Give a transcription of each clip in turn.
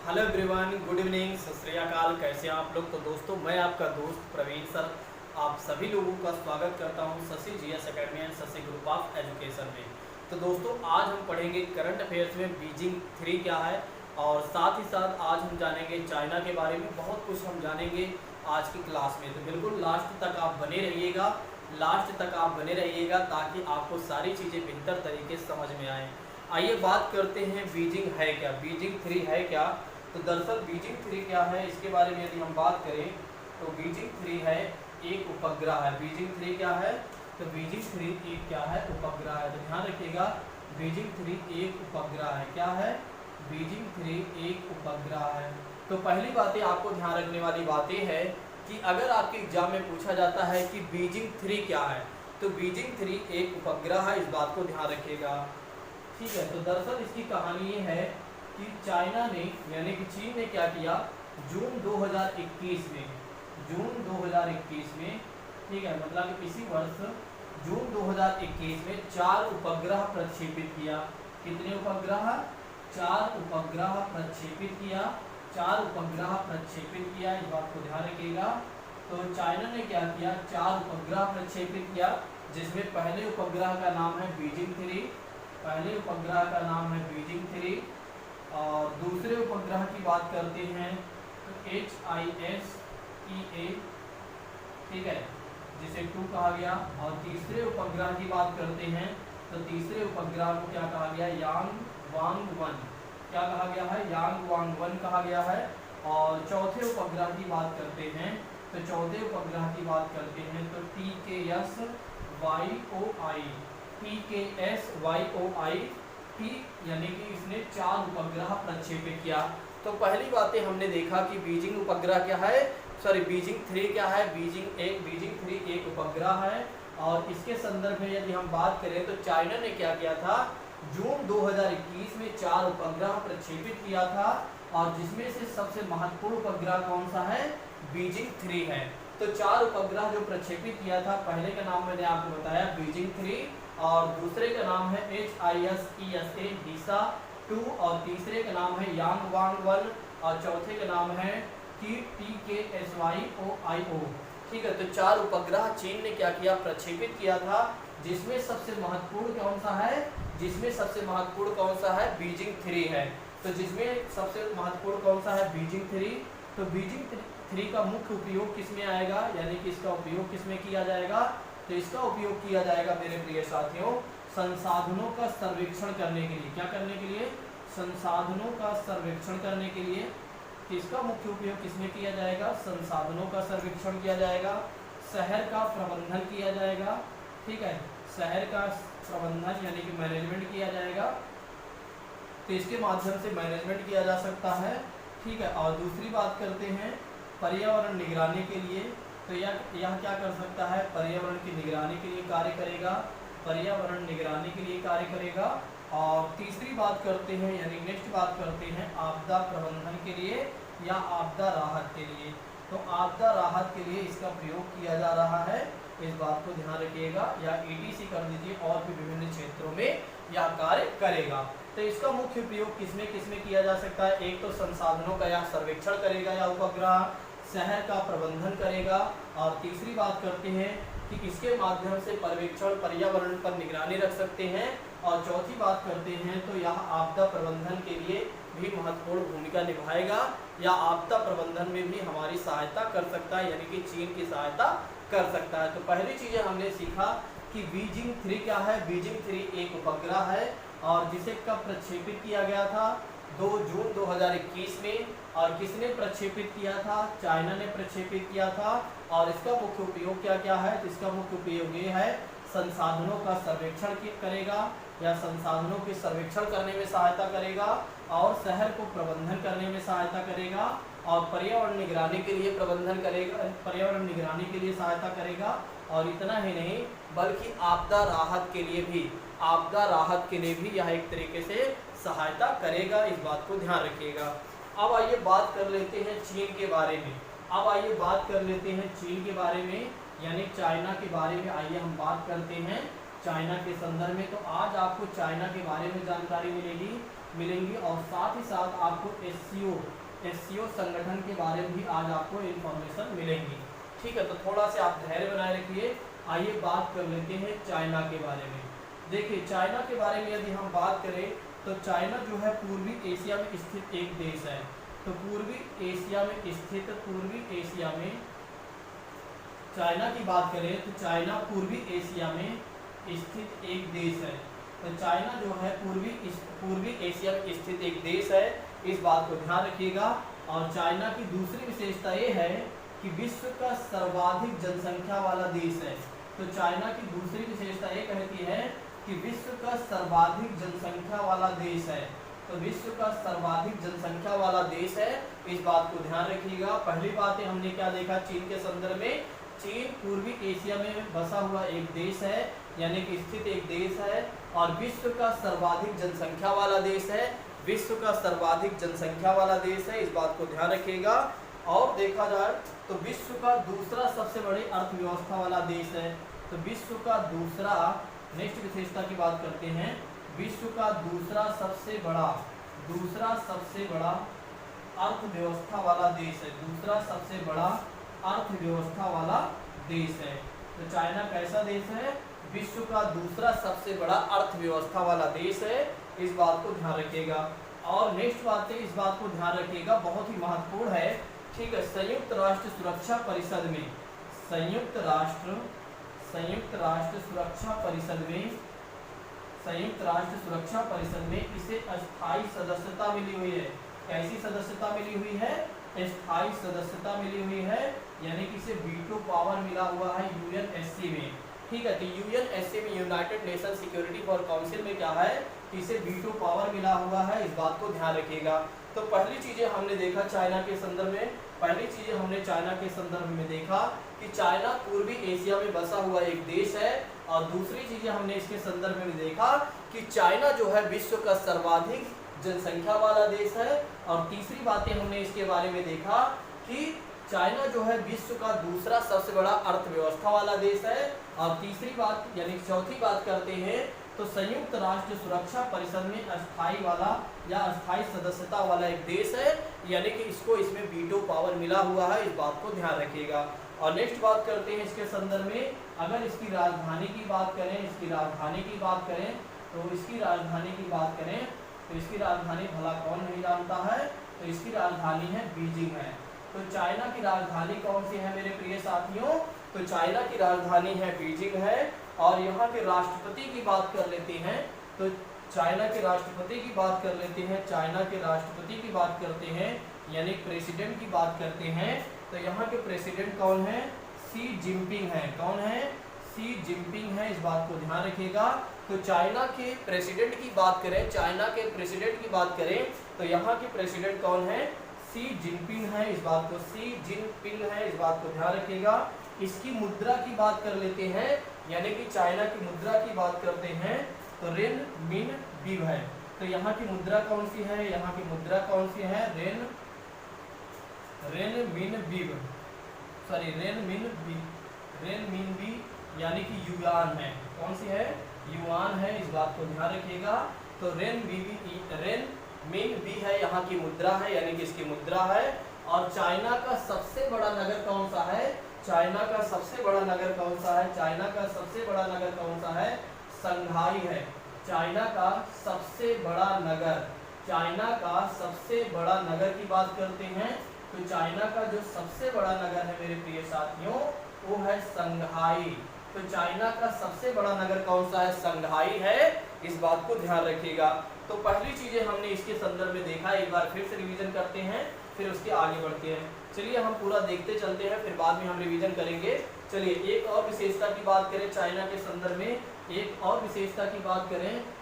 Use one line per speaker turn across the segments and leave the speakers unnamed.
Hello everyone, good evening, सत श्री अकाल। कैसे हैं आप लोग। तो दोस्तों, मैं आपका दोस्त प्रवीण सर आप सभी लोगों का स्वागत करता हूं Shashi GS academy and Shashi group of education में। तो दोस्तों, आज हम पढ़ेंगे करंट अफेयर्स में बीजिंग 3 क्या है, और साथ ही साथ आज हम जानेंगे चाइना के बारे में। बहुत कुछ हम जानेंगे आज की क्लास में, तो बिल्कुल लास्ट तक आप बने रहिएगा। लास्ट तक आप बने रहिएगा ताकि आपको सारी चीज़ें बेहतर तरीके से समझ में आएँ। आइए बात करते हैं बीजिंग है क्या, बीजिंग 3 है क्या। तो दरअसल बीजिंग 3 क्या है, इसके बारे में यदि हम बात करें तो बीजिंग 3 है एक उपग्रह है। बीजिंग 3 क्या है, तो बीजिंग 3 एक क्या है, उपग्रह है। तो ध्यान रखिएगा, बीजिंग 3 एक उपग्रह है। क्या है, बीजिंग 3 एक उपग्रह है। तो पहली बातें आपको ध्यान रखने वाली बातें है कि अगर आपके एग्जाम में पूछा जाता है कि बीजिंग 3 क्या है, तो बीजिंग 3 एक उपग्रह है, इस बात को ध्यान रखिएगा। ठीक है, तो दरअसल इसकी कहानी ये है कि चाइना ने यानी कि चीन ने क्या किया, जून 2021 में, जून 2021 में, ठीक है, मतलब कि इसी वर्ष जून 2021 में 4 उपग्रह प्रक्षेपित किया। कितने उपग्रह, 4 उपग्रह प्रक्षेपित किया, 4 उपग्रह प्रक्षेपित किया, इस बात को ध्यान रखिएगा। तो चाइना ने क्या किया, 4 उपग्रह प्रक्षेपित किया, जिसमें पहले उपग्रह का नाम है बीजिंग 3, पहले उपग्रह का नाम है बीजिंग 3। और दूसरे उपग्रह की बात करते हैं तो HISEA, ठीक है, जिसे 2 कहा गया। और तीसरे उपग्रह की बात करते हैं तो तीसरे उपग्रह को क्या कहा गया, यांग वांग 1, क्या कहा गया है, यांग वांग 1 कहा गया है। और चौथे उपग्रह की बात करते हैं तो चौथे उपग्रह की बात करते हैं तो TKSYOI, T यानी कि इसने 4 उपग्रह प्रक्षेपित किया। तो पहली बातें हमने देखा कि बीजिंग उपग्रह क्या है, सॉरी बीजिंग 3 क्या है, बीजिंग 3 एक उपग्रह है। और इसके संदर्भ में यदि हम बात करें तो चाइना ने क्या किया था, जून 2021 में 4 उपग्रह प्रक्षेपित किया था, और जिसमें से सबसे महत्वपूर्ण उपग्रह कौन सा है, बीजिंग 3 है। तो 4 उपग्रह जो प्रक्षेपित किया था, पहले का नाम मैंने आपको बताया बीजिंग 3, और दूसरे का नाम है HISEA हिसा 2, और तीसरे का नाम है यांग वांग 1, और चौथे का नाम है TKSYOIO। ठीक है, तो 4 उपग्रह चीन ने क्या किया, प्रक्षेपित किया था, जिसमें सबसे महत्वपूर्ण कौन सा है, जिसमें सबसे महत्वपूर्ण कौन सा है, बीजिंग 3 है। तो जिसमें सबसे महत्वपूर्ण कौन सा है, बीजिंग 3। तो बीजिंग 3 का मुख्य उपयोग किसमें आएगा, यानी कि इसका उपयोग किसमें किया जाएगा, तो इसका उपयोग किया जाएगा मेरे प्रिय साथियों, संसाधनों का सर्वेक्षण करने के लिए। क्या करने के लिए, संसाधनों का सर्वेक्षण करने के लिए। इसका मुख्य उपयोग किसमें किया जाएगा, संसाधनों का सर्वेक्षण किया जाएगा, शहर का प्रबंधन किया जाएगा। ठीक है, शहर का प्रबंधन यानी कि मैनेजमेंट किया जाएगा, तो इसके माध्यम से मैनेजमेंट किया जा सकता है। ठीक है, और दूसरी बात करते हैं पर्यावरण निगरानी के लिए। तो यह क्या कर सकता है, पर्यावरण की निगरानी के लिए कार्य करेगा, पर्यावरण निगरानी के लिए कार्य करेगा। और तीसरी बात करते हैं, यानी नेक्स्ट बात करते हैं आपदा प्रबंधन के लिए या आपदा राहत के लिए। तो आपदा राहत के लिए इसका प्रयोग किया जा रहा है, इस बात को ध्यान रखिएगा, या ETC कर दीजिए, और भी विभिन्न क्षेत्रों में यह कार्य करेगा। तो इसका मुख्य उपयोग किसमें किसमें किया जा सकता है, एक तो संसाधनों का यह सर्वेक्षण करेगा या उपग्रह, शहर का प्रबंधन करेगा, और तीसरी बात करते हैं कि इसके माध्यम से पर्यवेक्षण पर्यावरण पर निगरानी रख सकते हैं, और चौथी बात करते हैं तो यह आपदा प्रबंधन के लिए भी महत्वपूर्ण भूमिका निभाएगा, या आपदा प्रबंधन में भी हमारी सहायता कर सकता है, यानी कि चीन की सहायता कर सकता है। तो पहली चीज़ें हमने सीखा कि बीजिंग 3 क्या है, बीजिंग 3 एक उपग्रह है, और जिसे कब प्रक्षेपित किया गया था, 2 जून 2021 में। और किसने प्रक्षेपित किया था, चाइना ने प्रक्षेपित किया था। और इसका मुख्य उपयोग क्या क्या है, तो इसका मुख्य उपयोग ये है, संसाधनों का सर्वेक्षण करेगा या संसाधनों के सर्वेक्षण करने में सहायता करेगा, और शहर को प्रबंधन करने में सहायता करेगा, और पर्यावरण निगरानी के लिए प्रबंधन करेगा, पर्यावरण निगरानी के लिए सहायता करेगा। और इतना ही नहीं बल्कि आपदा राहत के लिए भी, आपदा राहत के लिए भी यह एक तरीके से सहायता करेगा, इस बात को ध्यान रखिएगा। अब आइए बात कर लेते हैं चीन के बारे में। अब आइए बात कर लेते हैं चीन के बारे में, यानी चाइना के बारे में। आइए हम बात करते हैं चाइना के संदर्भ में। तो आज आपको चाइना के बारे में जानकारी मिलेंगी और साथ ही साथ आपको एससीओ संगठन के बारे में भी आज आपको इन्फॉर्मेशन मिलेंगी। ठीक है, तो थोड़ा सा आप धैर्य बनाए रखिए। आइए बात कर लेते हैं चाइना के बारे में। देखिए चाइना के बारे में यदि हम बात करें तो चाइना जो है पूर्वी एशिया में स्थित एक देश है। तो पूर्वी एशिया में चाइना की बात करें तो चाइना पूर्वी एशिया में स्थित एक देश है। तो चाइना जो है पूर्वी एशिया में स्थित एक देश है, इस बात को ध्यान रखिएगा। और चाइना की दूसरी विशेषता ये है कि विश्व का सर्वाधिक जनसंख्या वाला देश है। तो चाइना की दूसरी विशेषता ये कहती है कि विश्व का सर्वाधिक जनसंख्या वाला देश है। तो विश्व का सर्वाधिक जनसंख्या वाला देश है, इस बात को ध्यान रखिएगा। पहली बात है हमने क्या देखा चीन के संदर्भ में, चीन पूर्वी एशिया में बसा हुआ एक देश है, यानी कि स्थित एक देश है और विश्व का सर्वाधिक जनसंख्या वाला देश है। विश्व का सर्वाधिक जनसंख्या वाला देश है, इस बात को ध्यान रखिएगा। और देखा जाए तो विश्व का दूसरा सबसे बड़ी अर्थव्यवस्था वाला देश है। तो विश्व का दूसरा, नेक्स्ट विशेषता की बात करते हैं, विश्व का दूसरा सबसे बड़ा अर्थव्यवस्था वाला देश है। दूसरा सबसे बड़ा अर्थव्यवस्था वाला देश है। तो चाइना कैसा देश है? विश्व का दूसरा सबसे बड़ा अर्थव्यवस्था वाला देश है, इस बात को ध्यान रखिएगा। और नेक्स्ट बात है, इस बात को ध्यान रखिएगा, बहुत ही महत्वपूर्ण है। ठीक है, संयुक्त राष्ट्र सुरक्षा परिषद में संयुक्त राष्ट्र सुरक्षा परिषद में इसे अस्थायी सदस्यता मिली हुई है। कैसी सदस्यता मिली हुई है? स्थायी सदस्यता मिली हुई है, यानी कि इसे वीटो पावर मिला हुआ है यूएनएससी में। ठीक है, तो यूएनएससी में, United nation security for council में क्या है कि इसे वीटो पावर मिला हुआ है, इस बात को ध्यान रखिएगा। तो पहली चीजें हमने देखा चाइना के संदर्भ में, देखा कि चाइना पूर्वी एशिया में बसा हुआ एक देश है। और दूसरी चीजें हमने इसके संदर्भ में देखा कि चाइना जो है विश्व का सर्वाधिक जनसंख्या वाला देश है। और तीसरी बातें हमने इसके बारे में देखा कि चाइना जो है विश्व का दूसरा सबसे बड़ा अर्थव्यवस्था वाला देश है। और तीसरी बात यानी चौथी बात करते हैं तो संयुक्त राष्ट्र सुरक्षा परिषद में अस्थायी सदस्यता वाला एक देश है, यानी कि इसमें वीटो पावर मिला हुआ है, इस बात को ध्यान रखिएगा। और नेक्स्ट बात करते हैं इसके संदर्भ में, अगर इसकी राजधानी की बात करें तो इसकी राजधानी भला कौन नहीं जानता है? तो इसकी राजधानी है बीजिंग है। तो चाइना की राजधानी कौन सी है मेरे प्रिय साथियों? तो चाइना की राजधानी है बीजिंग है। और यहाँ के राष्ट्रपति की बात कर लेते हैं तो चाइना के राष्ट्रपति की बात करते हैं, यानी प्रेसिडेंट की बात करते हैं। तो यहाँ के प्रेसिडेंट कौन है? शी जिनपिंग है। कौन है? शी जिनपिंग है, इस बात को ध्यान रखिएगा। तो चाइना के प्रेसिडेंट की बात करें तो यहाँ के प्रेसिडेंट कौन है? शी जिनपिंग है, इस बात को ध्यान रखिएगा। इसकी मुद्रा की बात कर लेते हैं, यानी कि चाइना की मुद्रा की बात करते हैं तो रेन मिन बीव है। तो यहाँ की मुद्रा कौन सी है? रेन मिन बी यानी कि युआन है। कौन सी है? युआन है, इस बात को ध्यान रखिएगा। तो रेन मिन बी है, यहाँ की मुद्रा है, यानी कि इसकी मुद्रा है। और चाइना का सबसे बड़ा नगर कौन सा है? चाइना का सबसे बड़ा नगर कौन सा है? संघाई है। चाइना का सबसे बड़ा नगर की बात करते हैं तो चाइना का जो सबसे बड़ा नगर है मेरे प्रिय साथियों वो है संघाई। तो चाइना का सबसे बड़ा नगर कौन सा है? संघाई है, इस बात को ध्यान रखिएगा। तो पहली चीजें हमने इसके संदर्भ में देखा, एक बार फिर से रिवीजन करते हैं, फिर उसके आगे बढ़ते हैं। चलिए हम पूरा देखते चलते हैं, फिर बाद में हम रिवीजन करेंगे। चलिए एक और विशेषता की बात करें चाइना के संदर्भ में,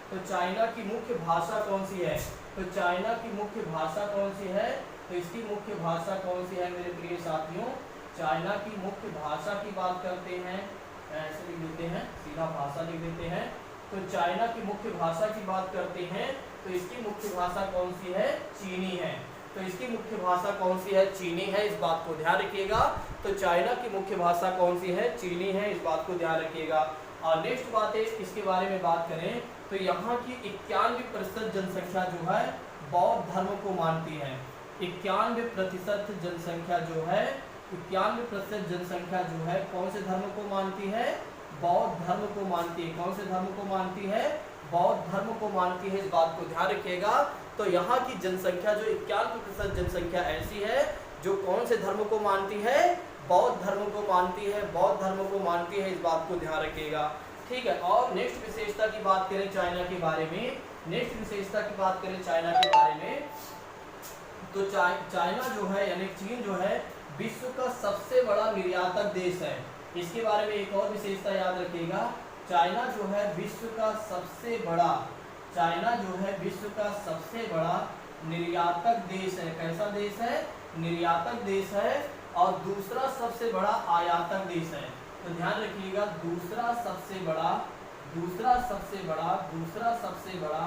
तो चाइना की मुख्य भाषा कौन सी है? तो चाइना की मुख्य भाषा कौन सी है? तो इसकी मुख्य भाषा कौन सी है मेरे प्रिय साथियों? चाइना की मुख्य भाषा की बात करते हैं, ऐसे लिख देते हैं, सीधा भाषा लिख देते हैं। तो चाइना की मुख्य भाषा की बात करते हैं तो इसकी मुख्य भाषा कौन सी है? चीनी है। तो इसकी मुख्य भाषा कौन सी है? चीनी है, इस बात को ध्यान रखिएगा। तो चाइना की मुख्य भाषा कौन सी है? चीनी है, इस बात को ध्यान रखिएगा। और नेक्स्ट बात है, इसके बारे में बात करें तो यहाँ की 91% जनसंख्या जो है बौद्ध धर्म को मानती है। 91% जनसंख्या जो है, 91% जनसंख्या जो है कौन से धर्म को मानती है? बौद्ध धर्म को मानती है। कौन से धर्म को मानती है? बौद्ध धर्म को मानती है। इस बात को ध्यान रखिएगा। तो यहाँ की जनसंख्या जो 91% जनसंख्या ऐसी है जो कौन से धर्म को मानती है? बौद्ध धर्म को मानती है। बौद्ध धर्म को मानती है, इस बात को ध्यान रखिएगा। ठीक है। और नेक्स्ट विशेषता की बात करें चाइना के बारे में, नेक्स्ट विशेषता की बात करें चाइना के बारे में, तो चाइना जो है यानी चीन जो है विश्व का सबसे बड़ा निर्यातक देश है। इसके बारे में एक और विशेषता याद रखिएगा, चाइना जो है विश्व का सबसे बड़ा, चाइना जो है विश्व का सबसे बड़ा निर्यातक देश है। कैसा देश है? निर्यातक देश है। और दूसरा सबसे बड़ा आयातक देश है। तो ध्यान रखिएगा, दूसरा सबसे बड़ा, दूसरा सबसे बड़ा, दूसरा सबसे बड़ा,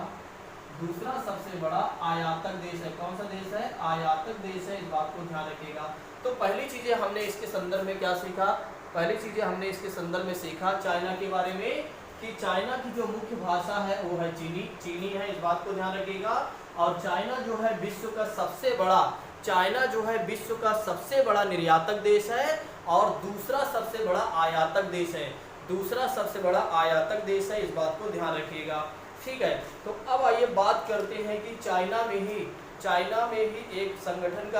दूसरा सबसे बड़ा आयातक देश है। कौन सा देश है? आयातक देश है। इस बात को ध्यान रखिएगा। तो पहली चीजें हमने इसके संदर्भ में क्या सीखा? पहली चीजें हमने इसके संदर्भ में सीखा चाइना के बारे में कि चाइना की जो मुख्य भाषा है वो है चीनी है। इस बात को ध्यान रखिएगा। और चाइना जो है विश्व का सबसे बड़ा, चाइना जो है विश्व का सबसे बड़ा निर्यातक देश है और दूसरा सबसे बड़ा आयातक देश है। दूसरा सबसे बड़ा आयातक देश है। इस बात को ध्यान रखिएगा। ठीक है। तो अब आइए बात करते हैं कि चाइना में ही एक संगठन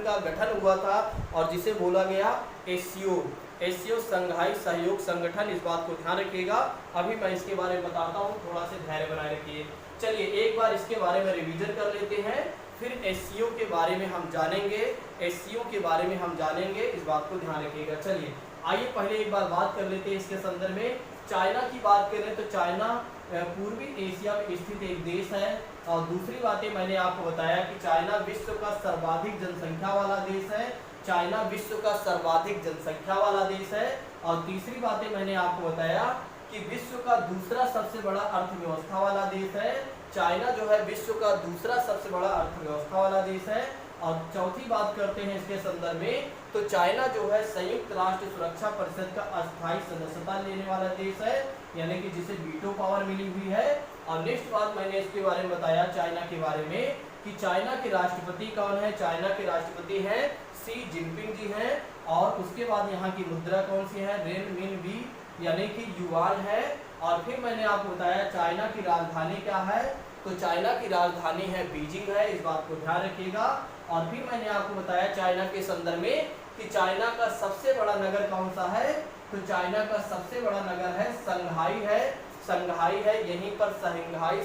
का गठन हुआ था और जिसे बोला गया एशियो संघाई सहयोग संगठन। इस बात को ध्यान रखिएगा। अभी मैं इसके बारे में बताता हूँ, थोड़ा सा धैर्य बनाए रखिए। चलिए एक बार इसके बारे में रिवीजन कर लेते हैं, फिर एशियो के बारे में हम जानेंगे, एशियो के बारे में हम जानेंगे। इस बात को ध्यान रखिएगा। चलिए आइए पहले एक बार बात कर लेते हैं इसके संदर्भ में। चाइना की बात करें तो चाइना पूर्वी एशिया में स्थित एक देश है। और दूसरी बातें मैंने आपको बताया कि चाइना विश्व का सर्वाधिक जनसंख्या वाला देश है। चाइना विश्व का सर्वाधिक जनसंख्या वाला देश है। और तीसरी बातें मैंने आपको बताया कि विश्व का दूसरा सबसे बड़ा अर्थव्यवस्था वाला देश है। चाइना जो है विश्व का दूसरा सबसे बड़ा अर्थव्यवस्था वाला देश है। और चौथी बात करते हैं इसके संदर्भ में, तो चाइना जो है संयुक्त राष्ट्र सुरक्षा परिषद का अस्थायी सदस्यता लेने वाला देश है, यानी कि जिसे वीटो पावर मिली हुई है। और नेक्स्ट बात मैंने इसके बारे में बताया चाइना के बारे में कि चाइना के राष्ट्रपति कौन है? चाइना के राष्ट्रपति हैं शी जिनपिंग जी हैं। और उसके बाद यहाँ की मुद्रा कौन सी है? रेनमिनबी यानी कि युआन है। और फिर मैंने आपको बताया चाइना की राजधानी क्या है? तो चाइना की राजधानी है बीजिंग है। इस बात को ध्यान रखिएगा। और फिर मैंने आपको बताया चाइना के संदर्भ में कि चाइना का सबसे बड़ा नगर कौन सा है? तो चाइना का सबसे बड़ा नगर है शंघाई है। शंघाई है। यहीं पर शंघाई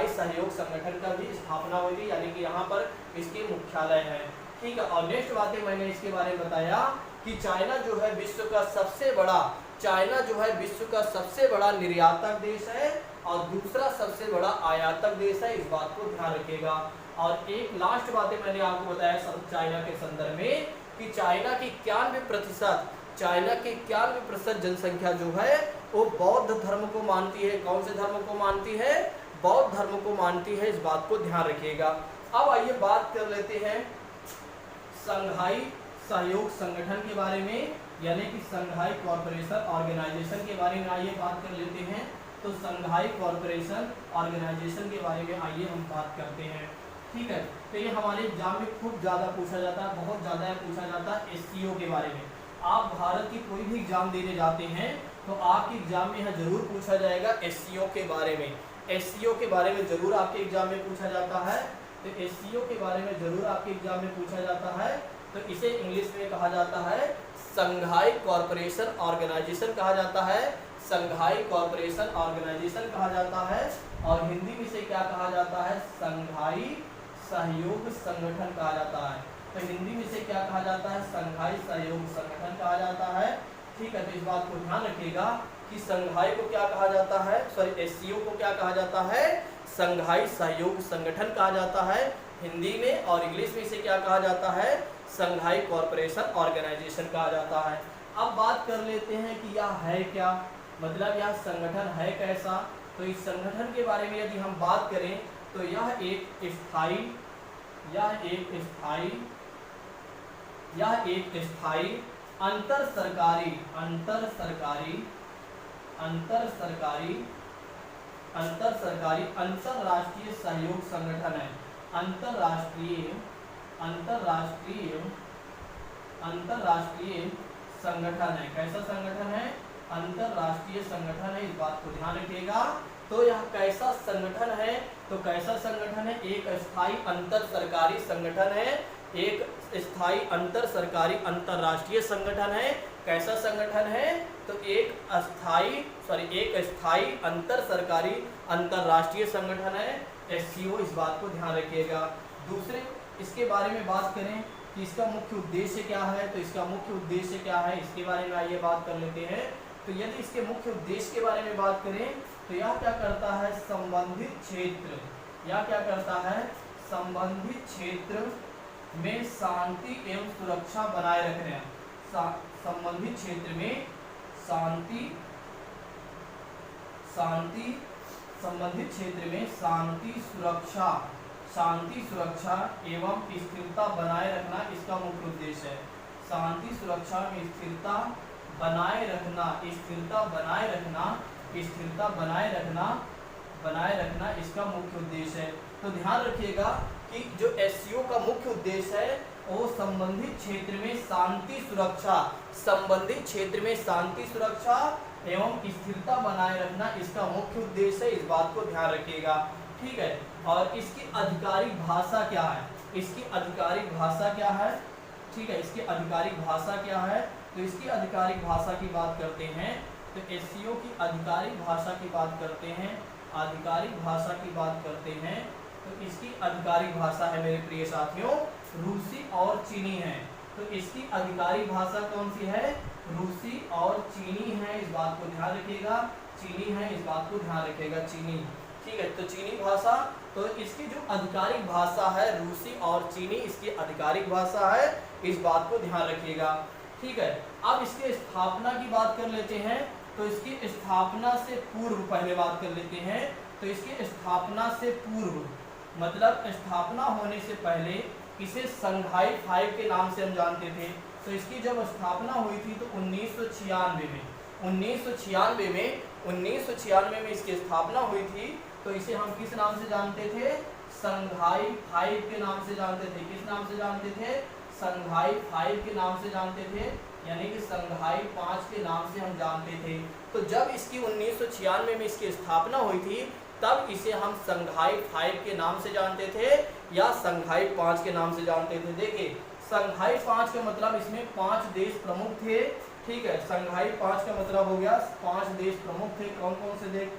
सहयोग संगठन का भी स्थापना हुई थी, यानी कि यहाँ पर इसके मुख्यालय है। ठीक है। और नेक्स्ट बातें मैंने इसके बारे में बताया कि चाइना जो है विश्व का सबसे बड़ा, चाइना जो है विश्व का सबसे बड़ा निर्यातक देश है और दूसरा सबसे बड़ा आयातक देश है। इस बात को ध्यान रखिएगा। और एक लास्ट बातें मैंने आपको बताया चाइना के संदर्भ में कि चाइना की 91% जनसंख्या जो है वो बौद्ध धर्म को मानती है। कौन से धर्म को मानती है? बौद्ध धर्म को मानती है। इस बात को ध्यान रखिएगा। अब आइए बात कर लेते हैं संघाई सहयोग संगठन के बारे में, यानी कि संघाई कॉर्पोरेशन ऑर्गेनाइजेशन के बारे में आइए बात कर लेते हैं। तो संघाई कॉर्पोरेशन ऑर्गेनाइजेशन के बारे में आइए हम बात करते हैं। ठीक है। तो ये हमारे एग्जाम में खूब ज़्यादा पूछा जाता है, बहुत ज़्यादा पूछा जाता है एससीओ के बारे में। आप भारत की कोई भी एग्जाम देने जाते हैं तो आपके एग्जाम में यहाँ जरूर पूछा जाएगा एससीओ के बारे में। एससीओ के बारे में जरूर आपके एग्जाम में पूछा जाता है। तो एससीओ के बारे में जरूर आपके एग्जाम में पूछा जाता है। तो इसे इंग्लिश में कहा जाता है संघाई कॉर्पोरेशन ऑर्गेनाइजेशन कहा जाता है। संघाई कॉर्पोरेशन ऑर्गेनाइजेशन कहा जाता है। और हिंदी में इसे क्या कहा जाता है? संघाई सहयोग संगठन कहा जाता है। तो हिंदी में इसे क्या कहा जाता है? संघाई सहयोग संगठन कहा जाता है। ठीक है। तो इस बात को ध्यान रखिएगा कि संघाई को क्या कहा जाता है, सॉरी एससीओ को क्या कहा जाता है? संघाई सहयोग संगठन कहा जाता है हिंदी में। और इंग्लिश में इसे क्या कहा जाता है? संघाई कॉर्पोरेशन ऑर्गेनाइजेशन कहा जाता है। अब बात कर लेते हैं कि यह है क्या, मतलब यह संगठन है कैसा। तो इस संगठन के बारे में यदि हम बात करें तो यह एक स्थायी अंतर सरकारी अंतरराष्ट्रीय सहयोग संगठन है। अंतरराष्ट्रीय संगठन है। कैसा संगठन है? अंतरराष्ट्रीय संगठन है, इस बात को ध्यान रखिएगा। तो यह कैसा संगठन है? तो कैसा संगठन है? एक स्थायी अंतर सरकारी संगठन है, एक स्थायी अंतर सरकारी अंतरराष्ट्रीय संगठन है। कैसा संगठन है? तो एक स्थायी अंतर सरकारी अंतरराष्ट्रीय संगठन है, SCO, इस बात को ध्यान रखिएगा। दूसरे इसके बारे में बात करें कि इसका मुख्य उद्देश्य क्या है, तो इसका मुख्य उद्देश्य क्या है, इसके बारे में आइए बात कर लेते हैं। तो यदि इसके मुख्य उद्देश्य के बारे में बात करें तो यह क्या करता है? संबंधित क्षेत्र, यह क्या करता है? संबंधित क्षेत्र में शांति एवं सुरक्षा बनाए रखने, संबंधित क्षेत्र में संबंधित क्षेत्र में शांति सुरक्षा एवं स्थिरता बनाए रखना इसका मुख्य उद्देश्य है। शांति सुरक्षा में स्थिरता बनाए रखना इसका मुख्य उद्देश्य है। तो ध्यान रखिएगा कि जो SCO का मुख्य उद्देश्य है वो संबंधित क्षेत्र में शांति सुरक्षा एवं स्थिरता बनाए रखना इसका मुख्य उद्देश्य है, इस बात को ध्यान रखिएगा। ठीक है, और इसकी आधिकारिक भाषा क्या है? इसकी आधिकारिक भाषा क्या है? ठीक है, इसकी आधिकारिक भाषा क्या है? तो इसकी आधिकारिक भाषा की बात करते हैं तो SCO की आधिकारिक भाषा की बात करते हैं, तो इसकी आधिकारिक भाषा है मेरे प्रिय साथियों रूसी और चीनी है। तो इसकी आधिकारिक भाषा कौन सी है? रूसी और चीनी है, इस बात को ध्यान रखिएगा। चीनी, ठीक है। तो चीनी भाषा, तो इसकी जो आधिकारिक भाषा है रूसी और चीनी, इसकी आधिकारिक भाषा है, इस बात को ध्यान रखिएगा। ठीक है, अब इसकी स्थापना की बात कर लेते हैं। तो इसकी स्थापना से पूर्व पहले बात कर लेते हैं। तो इसकी स्थापना से पूर्व मतलब स्थापना होने से पहले इसे संघाई 5 के नाम से हम जानते थे। तो इसकी जब स्थापना हुई थी तो 1996 में इसकी स्थापना हुई थी। तो इसे हम किस नाम से जानते थे? संघाई 5 के नाम से जानते थे। किस नाम से जानते थे? संघाई 5 के नाम से जानते थे, यानी कि संघाई 5 के नाम से हम जानते थे। तो जब इसकी 1996 में इसकी स्थापना हुई थी तब इसे हम संघाई 5 के नाम से जानते थे या संघाई 5 के नाम से जानते थे। देखिए संघाई 5 का मतलब इसमें 5 देश प्रमुख थे। ठीक है, संघाई 5 का मतलब हो गया 5 देश प्रमुख थे। कौन कौन से देश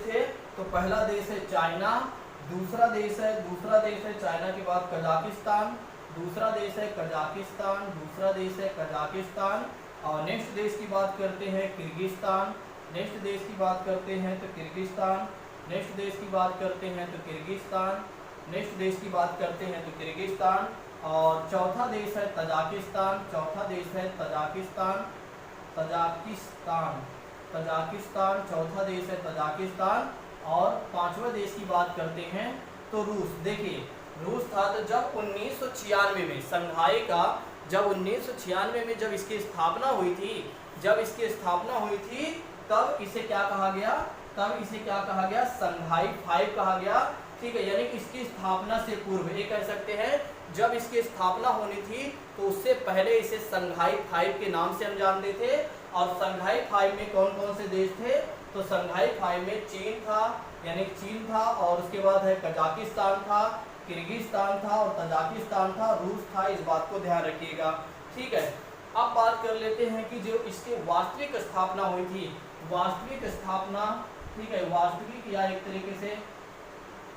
थे? तो पहला देश है चाइना, दूसरा देश है चाइना के बाद कजाकिस्तान, दूसरा देश है कजाकिस्तान, और नेक्स्ट देश की बात करते हैं किर्गिस्तान, नेक्स्ट देश की बात करते हैं तो किर्गिस्तान, नेक्स्ट देश की बात करते हैं तो किर्गिस्तान, नेक्स्ट देश की बात करते हैं तो किर्गिस्तान, और चौथा देश है तजाकिस्तान, चौथा देश है तजाकिस्तान, चौथा देश है तजाकिस्तान, और पांचवा देश की बात करते हैं तो रूस। देखिए रूस था। तो जब 1996 में संघाई का जब 1996 में जब इसकी स्थापना हुई थी तब इसे क्या कहा गया? संघाई 5 कहा गया। ठीक है, यानी कि इसकी स्थापना से पूर्व ये कह सकते हैं जब इसकी स्थापना होनी थी तो उससे पहले इसे संघाई 5 के नाम से हम जानते थे। और संघाई 5 में कौन कौन से देश थे? तो संघाई 5 में चीन था, और उसके बाद है कजाकिस्तान था, किर्गिस्तान था और तजाकिस्तान था, रूस था, इस बात को ध्यान रखिएगा। ठीक है, अब बात कर लेते हैं कि जो इसकी वास्तविक स्थापना हुई थी, वास्तविक स्थापना, ठीक है, वास्तविक या एक तरीके से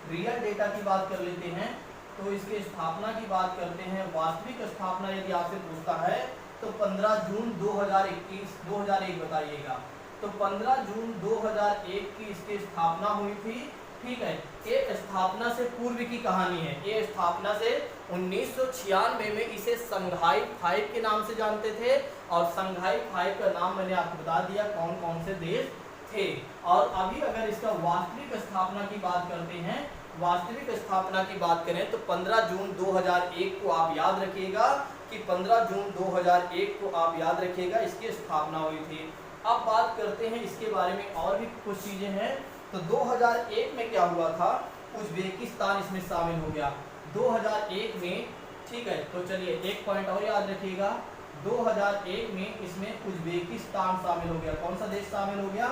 रियल डेटा की बात कर लेते हैं। तो इसकी स्थापना की बात करते हैं। वास्तविक स्थापना यदि आपसे पूछता है तो 15 जून 2001 बताइएगा। तो 15 जून 2001 की इसकी स्थापना हुई थी। ठीक है, ये स्थापना से पूर्व की कहानी है। ये स्थापना से 1996 में इसे संघाई 5 के नाम से जानते थे, और संघाई 5 का नाम मैंने आपको बता दिया कौन कौन से देश थे। और अभी अगर इसका वास्तविक स्थापना की बात करते हैं, वास्तविक स्थापना की बात करें तो 15 जून 2001 को आप याद रखिएगा। कि 15 जून 2001 को आप याद रखिएगा इसकी स्थापना हुई थी। अब बात करते हैं इसके बारे में और भी कुछ चीजें हैं। तो 2001 में क्या हुआ था, उज्बेकिस्तान इसमें शामिल हो गया 2001 में, ठीक है। तो चलिए एक पॉइंट और याद रखिएगा, 2001 में इसमें उज्बेकिस्तान शामिल हो गया। कौन सा देश शामिल हो गया,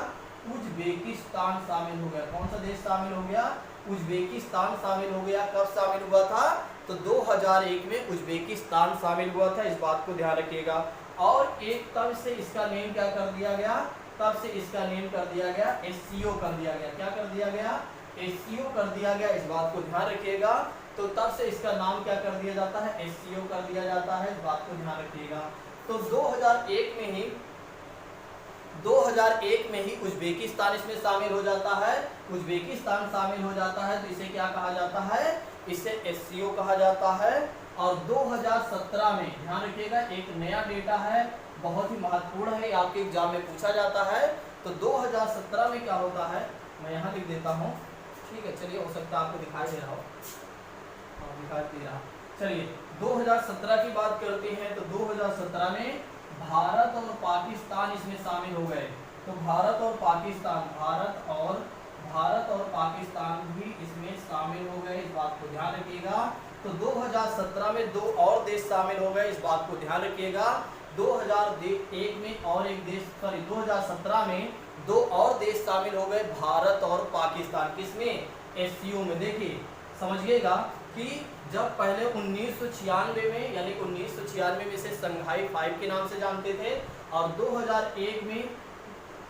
उज्बेकिस्तान शामिल हो गया। कौन सा देश शामिल हो गया, उज्बेकिस्तान शामिल हो गया। कब शामिल हुआ था, तो 2001 में उज्बेकिस्तान शामिल हुआ था, इस बात को ध्यान रखिएगा। और एक तब से इसका नेम क्या कर दिया गया, तब से इसका नेम कर दिया गया एससीओ कर दिया गया। क्या कर दिया गया, एससीओ कर दिया गया, इस बात को ध्यान रखिएगा। तो तब से इसका नाम क्या कर दिया जाता है, एससीओ कर दिया जाता है, इस बात को ध्यान रखिएगा। तो 2001 में ही उज्बेकिस्तान इसमें शामिल हो जाता है। उज्बेकिस्तान शामिल हो जाता है तो इसे क्या कहा जाता है, इसे एससीओ कहा जाता है। और 2017 में ध्यान रखिएगा, एक नया डेटा है, बहुत ही महत्वपूर्ण है, आपके एग्जाम में पूछा जाता है। तो 2017 में क्या होता है, मैं यहाँ लिख देता हूँ, ठीक है। चलिए, हो सकता है आपको दिखाई दे रहा हो, दिखाई दे रहा। चलिए 2017 की बात करते हैं। तो 2017 में भारत और पाकिस्तान इसमें शामिल हो गए। तो भारत और पाकिस्तान भी इसमें शामिल हो गए, इस बात को ध्यान रखिएगा। तो 2017 में दो और देश शामिल हो गए, इस बात को ध्यान रखिएगा। 2001 में और एक देश, सॉरी 2017 में दो और देश शामिल हो गए, भारत और पाकिस्तान। किसमें, एससीओ में। देखिए समझिएगा कि जब पहले 1996 में, यानी 1996 में इसे संघाई 5 के नाम से जानते थे, और 2001 में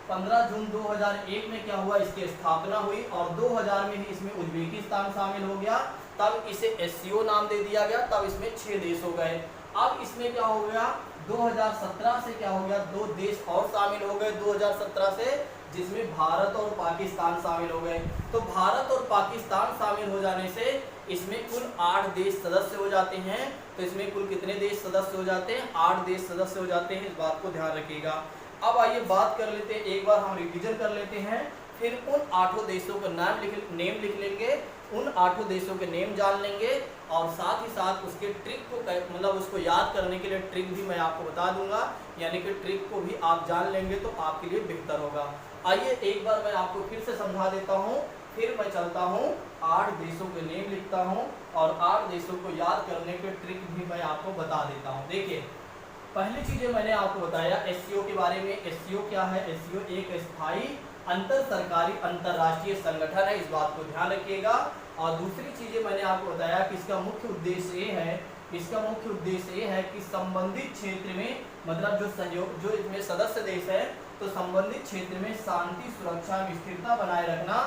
15 जून 2001 में क्या हुआ, इसकी स्थापना हुई, और 2000 में ही इसमें उज्बेकिस्तान शामिल हो गया, तब इसे एससीओ नाम दे दिया गया, तब इसमें 6 देश हो गए। अब इसमें क्या हो गया, 2017 से क्या हो गया, 2 देश और शामिल हो गए 2017 से, जिसमें भारत और पाकिस्तान शामिल हो गए। तो भारत और पाकिस्तान शामिल हो जाने से इसमें कुल 8 देश सदस्य हो जाते हैं। तो इसमें कुल कितने देश सदस्य हो जाते हैं, 8 देश सदस्य हो जाते हैं, इस बात को ध्यान रखिएगा। अब आइए बात कर लेते हैं, एक बार हम रिवीजन कर लेते हैं, फिर उन 8 देशों का नेम लिख लेंगे, उन 8 देशों के नेम जान लेंगे, और साथ ही साथ उसके ट्रिक को, मतलब उसको याद करने के लिए ट्रिक भी मैं आपको बता दूंगा, यानी कि ट्रिक को भी आप जान लेंगे तो आपके लिए बेहतर होगा। आइए एक बार मैं आपको फिर से समझा देता हूँ, फिर मैं चलता हूँ 8 देशों के नेम लिखता हूँ, और 8 देशों को याद करने के ट्रिक भी मैं आपको बता देता हूँ। देखिए पहली चीजें मैंने आपको बताया एससीओ के बारे में। एससीओ क्या है, एससीओ एक स्थायी अंतर सरकारी अंतर्राष्ट्रीय संगठन है, इस बात को ध्यान रखिएगा। और दूसरी चीजें मैंने आपको बताया कि इसका मुख्य उद्देश्य ये है, इसका मुख्य उद्देश्य ये है कि संबंधित क्षेत्र में, मतलब जो सहयोग, जो इसमें सदस्य देश है, तो संबंधित क्षेत्र में शांति सुरक्षा एवं स्थिरता बनाए रखना,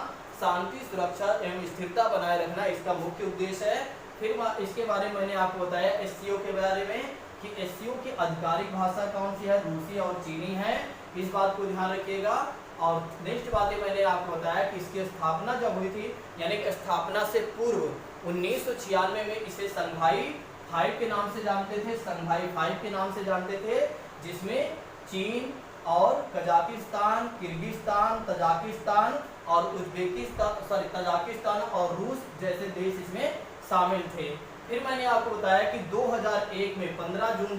शांति सुरक्षा एवं स्थिरता बनाए रखना इसका मुख्य उद्देश्य है। फिर इसके बारे में मैंने आपको बताया एससीओ के बारे में कि एससीओ की आधिकारिक भाषा कौन सी है, रूसी और चीनी है, इस बात को ध्यान रखिएगा। और नेक्स्ट बातें मैंने आपको बताया कि इसकी स्थापना जब हुई थी, यानी कि स्थापना से पूर्व 1996 में इसे संघाई 5 के नाम से जानते थे, संघाई 5 के नाम से जानते थे, जिसमें चीन और कजाकिस्तान, किर्गिस्तान, तजाकिस्तान और उज्बेकिस्तान, सॉरी तजाकिस्तान और रूस जैसे देश इसमें शामिल थे। फिर मैंने आपको बताया कि 2001 में 15 जून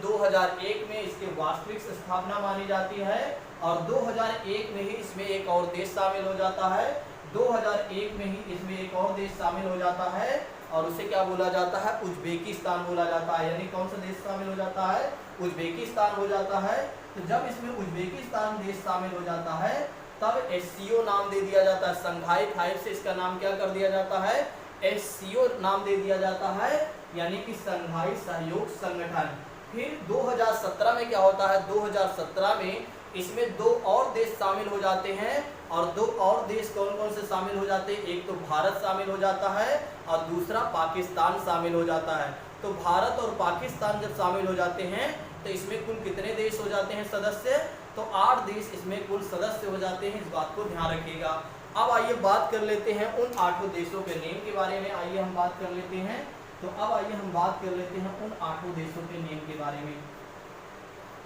2001 में इसके वास्तविक स्थापना मानी जाती है, और 2001 में ही इसमें एक और देश शामिल हो जाता है, 2001 में ही इसमें एक और देश शामिल हो जाता है, और उसे क्या बोला जाता है, उज्बेकिस्तान बोला जाता है। यानी कौन सा देश शामिल हो जाता है, उज्बेकिस्तान हो जाता है। तो जब इसमें उज्बेकिस्तान देश शामिल हो जाता है, तब एससीओ नाम दे दिया जाता है, संघाई 5 से इसका नाम क्या कर दिया जाता है, एससीओ नाम दे दिया जाता है, यानी कि संघाई सहयोग संगठन। फिर 2017 में क्या होता है, 2017 में इसमें 2 और देश शामिल हो जाते हैं, और 2 और देश कौन कौन से शामिल हो जाते हैं, एक तो भारत शामिल हो जाता है, और दूसरा पाकिस्तान शामिल हो जाता है। तो भारत और पाकिस्तान जब शामिल हो जाते हैं, तो इसमें कुल कितने देश हो जाते हैं सदस्य, तो 8 देश इसमें कुल सदस्य हो जाते हैं, इस बात को ध्यान रखिएगा। अब आइए बात कर लेते हैं उन 8 देशों के नेम के बारे में, आइए हम बात कर लेते हैं। तो अब आइए हम बात कर लेते हैं उन 8 देशों के नेम के बारे में।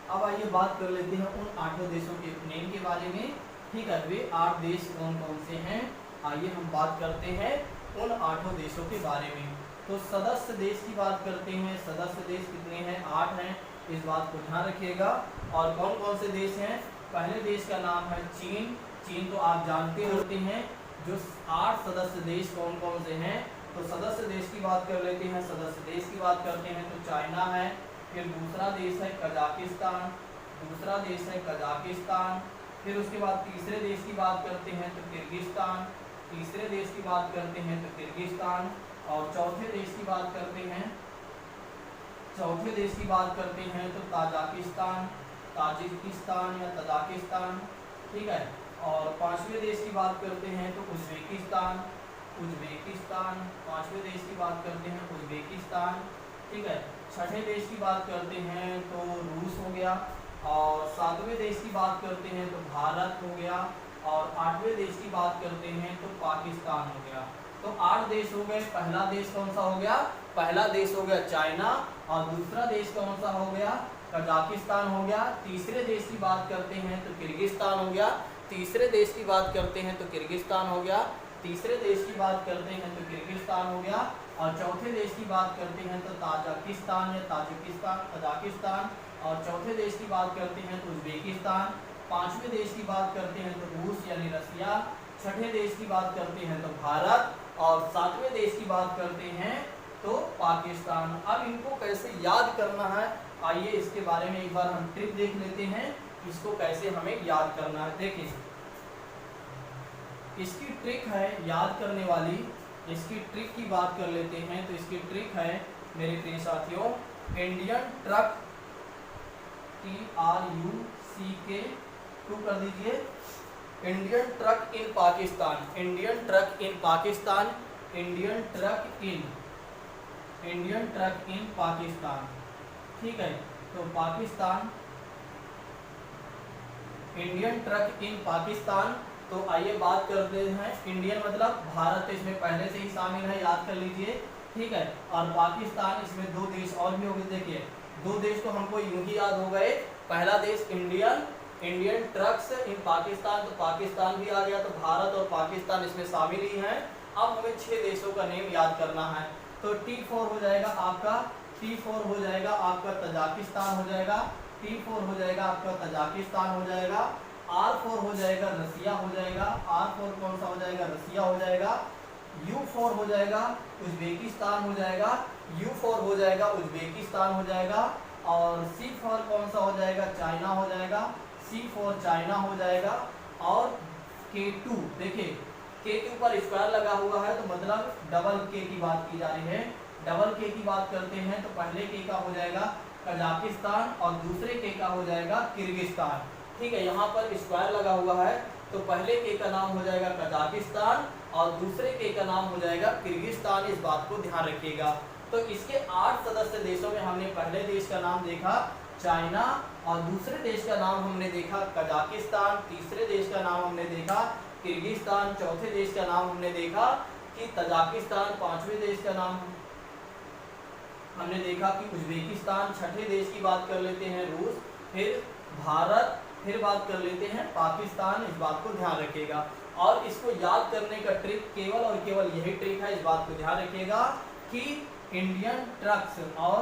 अब आइए बात कर लेते हैं उन 8 देशों के नेम के बारे में, ठीक है। वे 8 देश कौन कौन से हैं, आइए हम बात करते हैं उन 8 देशों के बारे में। तो सदस्य देश की बात करते हैं, सदस्य देश कितने हैं, 8 हैं, इस बात को ध्यान रखिएगा। और कौन कौन से देश हैं, पहले देश का नाम है चीन, चीन तो आप जानते होते हैं। जो 8 सदस्य देश कौन कौन से हैं, तो सदस्य देश की बात कर लेते हैं। सदस्य देश की बात करते हैं तो चाइना है, फिर दूसरा देश है कजाकिस्तान, दूसरा देश है कजाकिस्तान, फिर उसके बाद तीसरे देश की बात करते हैं तो किर्गिस्तान, तीसरे देश की बात करते हैं तो किर्गिस्तान, और चौथे देश की बात करते हैं, चौथे देश की बात करते हैं तो ताजिकिस्तान, ताजिकिस्तान या तजाकिस्तान, ठीक है। और पांचवें देश की बात करते हैं तो उज्बेकिस्तान, उज्बेकिस्तान, पांचवें देश की बात करते हैं उज्बेकिस्तान, ठीक है। छठे देश की बात करते हैं तो रूस हो गया, और सातवें देश की बात करते हैं तो भारत हो गया, और आठवें देश की बात करते हैं तो पाकिस्तान हो गया। तो 8 देश हो गए। पहला देश कौन सा हो गया, पहला देश हो गया चाइना, और दूसरा देश कौन सा हो गया, कजाकिस्तान हो गया। तीसरे देश की बात करते हैं तो किर्गिस्तान हो गया, तीसरे देश की बात करते हैं तो किर्गिस्तान हो गया, तीसरे देश की बात करते हैं तो किर्गिस्तान हो गया, और चौथे देश की बात करते हैं तो ताजिकिस्तान या ताजिकिस्तान, कजाकिस्तान, और चौथे देश की बात करते हैं तो उज्बेकिस्तान, पांचवें देश की बात करते हैं तो रूस यानी रसिया, छठे देश की बात करते हैं तो भारत, और सातवें देश की बात करते हैं तो पाकिस्तान। अब इनको कैसे याद करना है, आइए इसके बारे में एक बार हम ट्रिक देख लेते हैं, इसको कैसे हमें याद करना है। देखिए इसकी ट्रिक है याद करने वाली, इसकी ट्रिक की बात कर लेते हैं। तो इसकी ट्रिक है मेरे प्रिय साथियों, इंडियन ट्रक, TRUCK 2 कर दीजिए, Indian truck in Pakistan, Indian truck in Pakistan, Indian truck in, Indian truck in Pakistan, ठीक है। तो Pakistan, Indian truck in Pakistan. तो आइए बात करते हैं, इंडियन मतलब भारत इसमें पहले से ही शामिल है, याद कर लीजिए, ठीक है। और पाकिस्तान, इसमें 2 देश और भी हो गए। देखिए 2 देश तो हमको यूं ही याद हो गए, पहला देश इंडियन, इंडियन ट्रक्स इन पाकिस्तान, तो पाकिस्तान भी आ गया, तो भारत और पाकिस्तान इसमें शामिल ही हैं। अब हमें 6 देशों का नेम याद करना है। तो T4 हो जाएगा आपका, T4 हो जाएगा आपका तजाकिस्तान हो जाएगा, T4 हो जाएगा आपका तजाकिस्तान हो जाएगा, R4 हो जाएगा रसिया हो जाएगा, R4 कौन सा हो जाएगा, रसिया हो जाएगा, U4 हो जाएगा उज्बेकिस्तान हो जाएगा, U4 हो जाएगा उज्बेकिस्तान हो जाएगा, और C4 कौन सा हो जाएगा, चाइना हो जाएगा, C4 चाइना हो जाएगा, और K2, देखिए K के ऊपर स्क्वायर लगा हुआ है तो मतलब डबल K की बात की जा रही है। डबल K की बात करते हैं तो पहले K का हो जाएगा कजाकिस्तान, और दूसरे K का हो जाएगा किर्गिस्तान, ठीक है। यहाँ पर स्क्वायर लगा हुआ है तो पहले K का नाम हो जाएगा कजाकिस्तान, और दूसरे K का नाम हो जाएगा किर्गिस्तान, इस बात को ध्यान रखिएगा। तो इसके 8 सदस्य देशों में हमने पहले देश का नाम देखा चाइना, और दूसरे देश का नाम हमने देखा कजाकिस्तान, तीसरे देश का नाम हमने देखा किर्गिस्तान, चौथे देश का नाम हमने देखा कि तजाकिस्तान, पांचवें देश का नाम हमने देखा कि उज्बेकिस्तान, छठे देश की बात कर लेते हैं रूस, फिर भारत, फिर बात कर लेते हैं पाकिस्तान, इस बात को ध्यान रखिएगा। और इसको याद करने का ट्रिक केवल और केवल यही ट्रिक है, इस बात को ध्यान रखिएगा कि इंडियन ट्रक्स और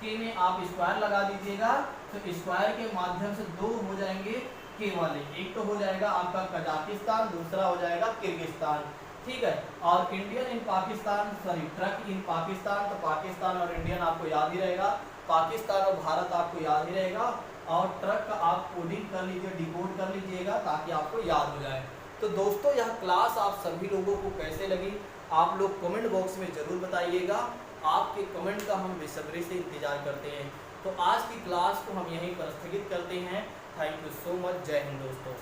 के में आप स्क्वायर लगा दीजिएगा, तो स्क्वायर के माध्यम से 2 हो जाएंगे के वाले, एक तो हो जाएगा आपका कजाकिस्तान, दूसरा हो जाएगा किर्गिस्तान, ठीक है। और Indian in Pakistan, sorry truck in Pakistan, तो पाकिस्तान और इंडियन आपको याद ही रहेगा, पाकिस्तान और भारत आपको याद ही रहेगा, और ट्रक का आप कोडिंग कर लीजिए, डिकोड कर लीजिएगा ताकि आपको याद हो जाए। तो दोस्तों यह क्लास आप सभी लोगों को कैसे लगी, आप लोग कमेंट बॉक्स में ज़रूर बताइएगा, आपके कमेंट का हम बेसब्री से इंतजार करते हैं। तो आज की क्लास को हम यहीं पर स्थगित करते हैं। Thank you so much. जय हिंद दोस्तों।